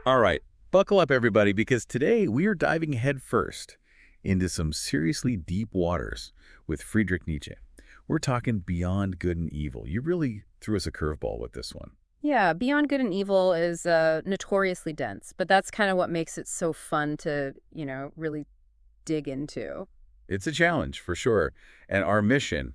All right, buckle up, everybody, because today we are diving headfirst into some seriously deep waters with Friedrich Nietzsche. We're talking beyond good and evil. You really threw us a curveball with this one. Yeah, Beyond Good and Evil is notoriously dense, but that's kind of what makes it so fun to, really dig into. It's a challenge, for sure. And our mission,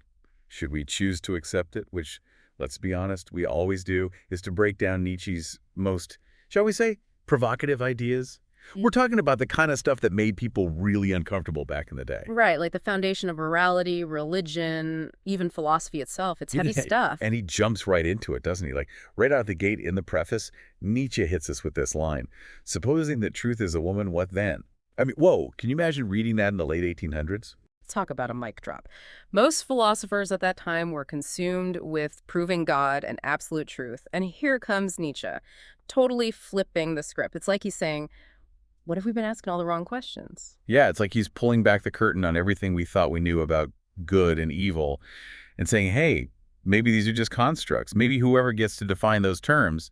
should we choose to accept it, which, let's be honest, we always do, is to break down Nietzsche's most, shall we say, provocative ideas. Mm. We're talking about the kind of stuff that made people really uncomfortable back in the day. Right, like the foundation of morality, religion, even philosophy itself. It's heavy stuff. And he jumps right into it, doesn't he? Like, right out of the gate in the preface, Nietzsche hits us with this line. Supposing that truth is a woman, what then? I mean, whoa, can you imagine reading that in the late 1800s? Let's talk about a mic drop. Most philosophers at that time were consumed with proving God and absolute truth. And here comes Nietzsche, totally flipping the script. It's like he's saying, what have we been asking all the wrong questions? Yeah, it's like he's pulling back the curtain on everything we thought we knew about good and evil and saying, hey, maybe these are just constructs. Maybe whoever gets to define those terms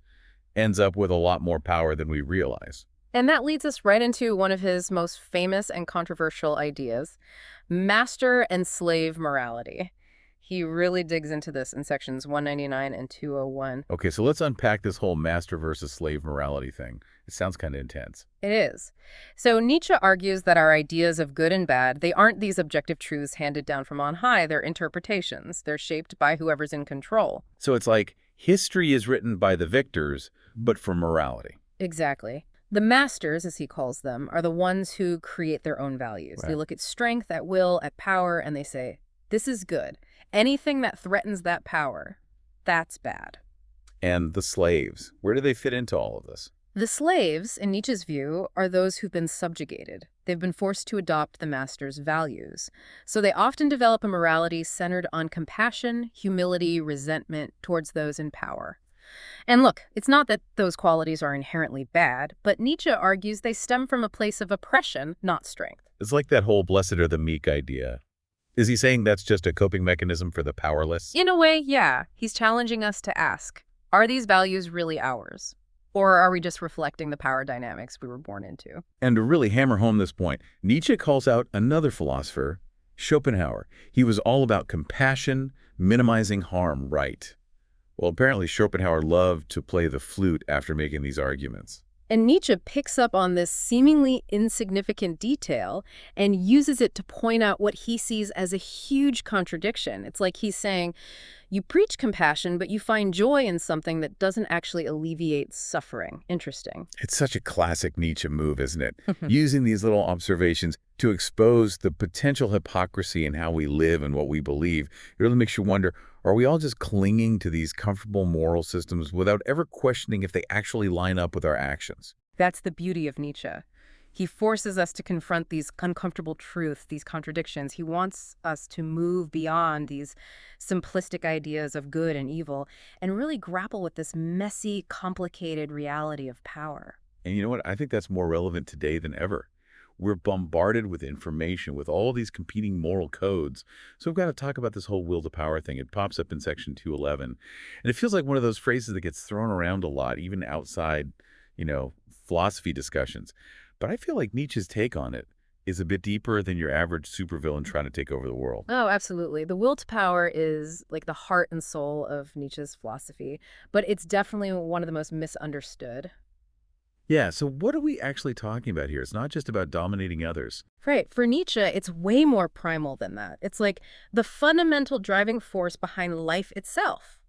ends up with a lot more power than we realize. And that leads us right into one of his most famous and controversial ideas, master and slave morality. He really digs into this in sections 199 and 201. Okay, so let's unpack this whole master versus slave morality thing. It sounds kind of intense. It is. So Nietzsche argues that our ideas of good and bad, they aren't these objective truths handed down from on high. They're interpretations. They're shaped by whoever's in control. So it's like history is written by the victors, but for morality. Exactly. The masters, as he calls them, are the ones who create their own values. Right. They look at strength, at will, at power, and they say, this is good. Anything that threatens that power, that's bad. And the slaves, where do they fit into all of this? The slaves, in Nietzsche's view, are those who've been subjugated. They've been forced to adopt the master's values. So they often develop a morality centered on compassion, humility, resentment towards those in power. And look, it's not that those qualities are inherently bad, but Nietzsche argues they stem from a place of oppression, not strength. It's like that whole blessed are the meek idea. Is he saying that's just a coping mechanism for the powerless? In a way, yeah. He's challenging us to ask, are these values really ours? Or are we just reflecting the power dynamics we were born into? And to really hammer home this point, Nietzsche calls out another philosopher, Schopenhauer. He was all about compassion, minimizing harm, right? Well, apparently Schopenhauer loved to play the flute after making these arguments. And Nietzsche picks up on this seemingly insignificant detail and uses it to point out what he sees as a huge contradiction. It's like he's saying, you preach compassion, but you find joy in something that doesn't actually alleviate suffering. Interesting. It's such a classic Nietzsche move, isn't it? Using these little observations to expose the potential hypocrisy in how we live and what we believe. It really makes you wonder, are we all just clinging to these comfortable moral systems without ever questioning if they actually line up with our actions? That's the beauty of Nietzsche. He forces us to confront these uncomfortable truths, these contradictions. He wants us to move beyond these simplistic ideas of good and evil and really grapple with this messy, complicated reality of power. And you know what? I think that's more relevant today than ever. We're bombarded with information, with all these competing moral codes. So we've got to talk about this whole will to power thing. It pops up in section 211. And it feels like one of those phrases that gets thrown around a lot, even outside, philosophy discussions. But I feel like Nietzsche's take on it is a bit deeper than your average supervillain trying to take over the world. Oh, absolutely. The will to power is like the heart and soul of Nietzsche's philosophy, but it's definitely one of the most misunderstood. Yeah, so what are we actually talking about here? It's not just about dominating others. Right. For Nietzsche, it's way more primal than that. It's like the fundamental driving force behind life itself.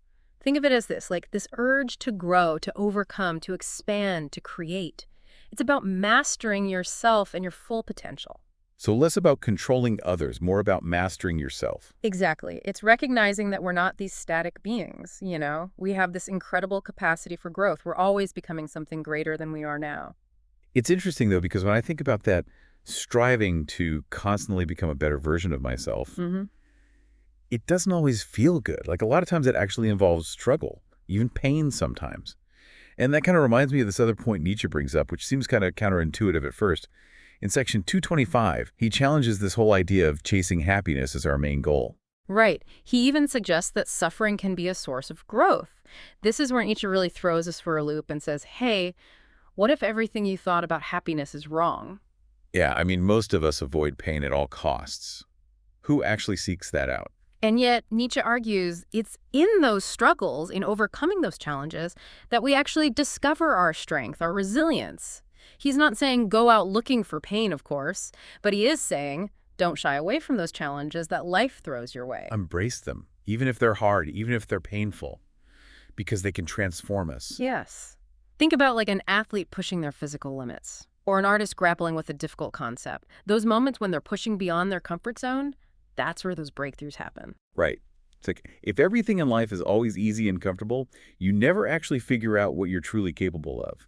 Think of it as this, like this urge to grow, to overcome, to expand, to create. It's about mastering yourself and your full potential. So less about controlling others, more about mastering yourself. Exactly. It's recognizing that we're not these static beings, We have this incredible capacity for growth. We're always becoming something greater than we are now. It's interesting, though, because when I think about that, striving to constantly become a better version of myself, it doesn't always feel good. Like a lot of times it actually involves struggle, even pain sometimes. And that kind of reminds me of this other point Nietzsche brings up, which seems kind of counterintuitive at first. In section 225, he challenges this whole idea of chasing happiness as our main goal. Right. He even suggests that suffering can be a source of growth. This is where Nietzsche really throws us for a loop and says, hey, What if everything you thought about happiness is wrong? Yeah, I mean, most of us avoid pain at all costs. Who actually seeks that out? And yet, Nietzsche argues it's in those struggles, in overcoming those challenges, that we actually discover our strength, our resilience. He's not saying go out looking for pain, of course, but he is saying don't shy away from those challenges that life throws your way. Embrace them, even if they're hard, even if they're painful, because they can transform us. Yes. Think about like an athlete pushing their physical limits, or an artist grappling with a difficult concept. Those moments when they're pushing beyond their comfort zone, that's where those breakthroughs happen. Right. It's like, if everything in life is always easy and comfortable, you never actually figure out what you're truly capable of.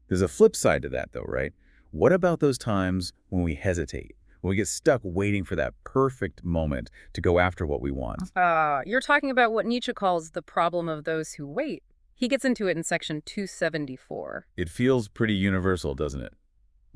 There's a flip side to that, though, right? What about those times when we hesitate, when we get stuck waiting for that perfect moment to go after what we want? You're talking about what Nietzsche calls the problem of those who wait. He gets into it in section 274. It feels pretty universal, doesn't it?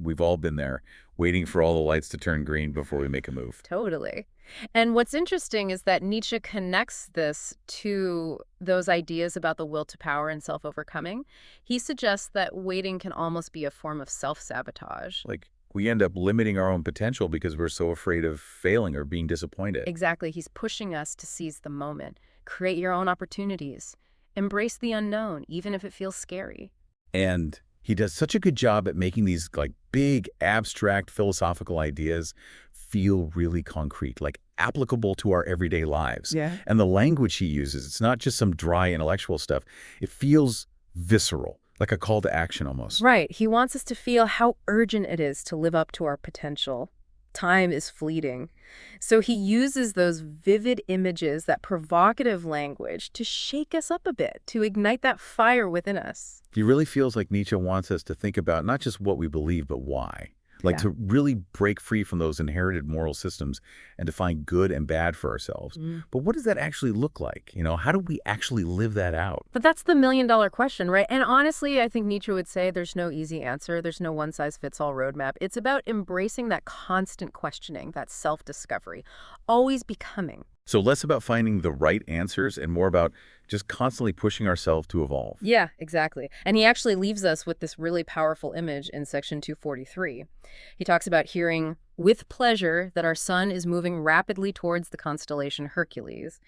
We've all been there, waiting for all the lights to turn green before we make a move. Totally. And what's interesting is that Nietzsche connects this to those ideas about the will to power and self-overcoming. He suggests that waiting can almost be a form of self-sabotage. Like, we end up limiting our own potential because we're so afraid of failing or being disappointed. Exactly. He's pushing us to seize the moment, create your own opportunities, embrace the unknown, even if it feels scary. And he does such a good job at making these like big, abstract, philosophical ideas feel really concrete, like applicable to our everyday lives. Yeah. And the language he uses, it's not just some dry intellectual stuff. It feels visceral, like a call to action almost. Right. He wants us to feel how urgent it is to live up to our potential. Time is fleeting. So he uses those vivid images, that provocative language, to shake us up a bit, to ignite that fire within us. He really feels like Nietzsche wants us to think about not just what we believe, but why. Like Yeah. to really break free from those inherited moral systems and to find good and bad for ourselves. But what does that actually look like? How do we actually live that out? But that's the million-dollar question, right? And honestly, I think Nietzsche would say there's no easy answer. There's no one-size-fits-all roadmap. It's about embracing that constant questioning, that self-discovery, always becoming. So less about finding the right answers and more about just constantly pushing ourselves to evolve. Yeah, exactly. And he actually leaves us with this really powerful image in section 243. He talks about hearing with pleasure that our sun is moving rapidly towards the constellation Hercules.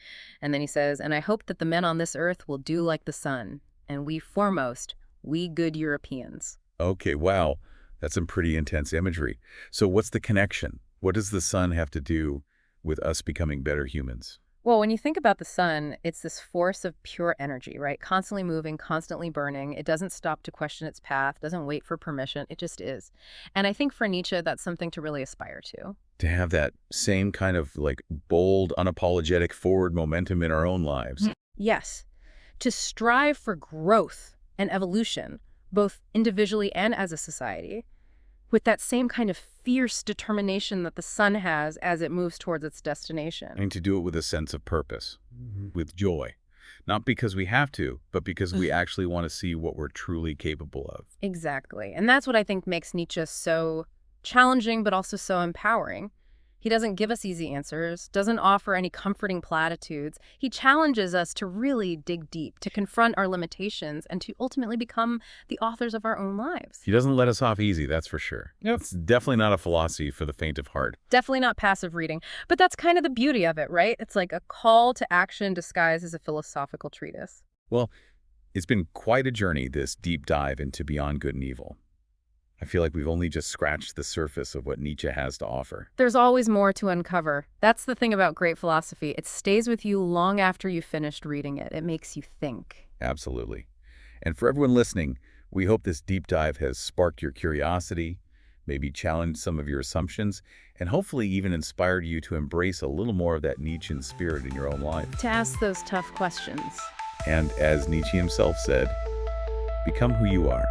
And then he says, and I hope that the men on this earth will do like the sun, and we foremost, we good Europeans. Okay, wow. That's some pretty intense imagery. So what's the connection? What does the sun have to do with us becoming better humans? Well, when you think about the sun, it's this force of pure energy, right? Constantly moving, constantly burning. It doesn't stop to question its path, doesn't wait for permission. It just is. And I think for Nietzsche, that's something to really aspire to. To have that same kind of like bold, unapologetic forward momentum in our own lives. Yes. To strive for growth and evolution, both individually and as a society, with that same kind of fierce determination that the sun has as it moves towards its destination. And to do it with a sense of purpose, with joy. Not because we have to, but because we actually want to see what we're truly capable of. Exactly. And that's what I think makes Nietzsche so challenging, but also so empowering. He doesn't give us easy answers, doesn't offer any comforting platitudes. He challenges us to really dig deep, to confront our limitations, and to ultimately become the authors of our own lives. He doesn't let us off easy, that's for sure. It's definitely not a philosophy for the faint of heart. Definitely not passive reading, but that's kind of the beauty of it, right? It's like a call to action disguised as a philosophical treatise. Well, it's been quite a journey, this deep dive into Beyond Good and Evil. I feel like we've only just scratched the surface of what Nietzsche has to offer. There's always more to uncover. That's the thing about great philosophy. It stays with you long after you've finished reading it. It makes you think. Absolutely. And for everyone listening, we hope this deep dive has sparked your curiosity, maybe challenged some of your assumptions, and hopefully even inspired you to embrace a little more of that Nietzschean spirit in your own life. To ask those tough questions. And as Nietzsche himself said, become who you are.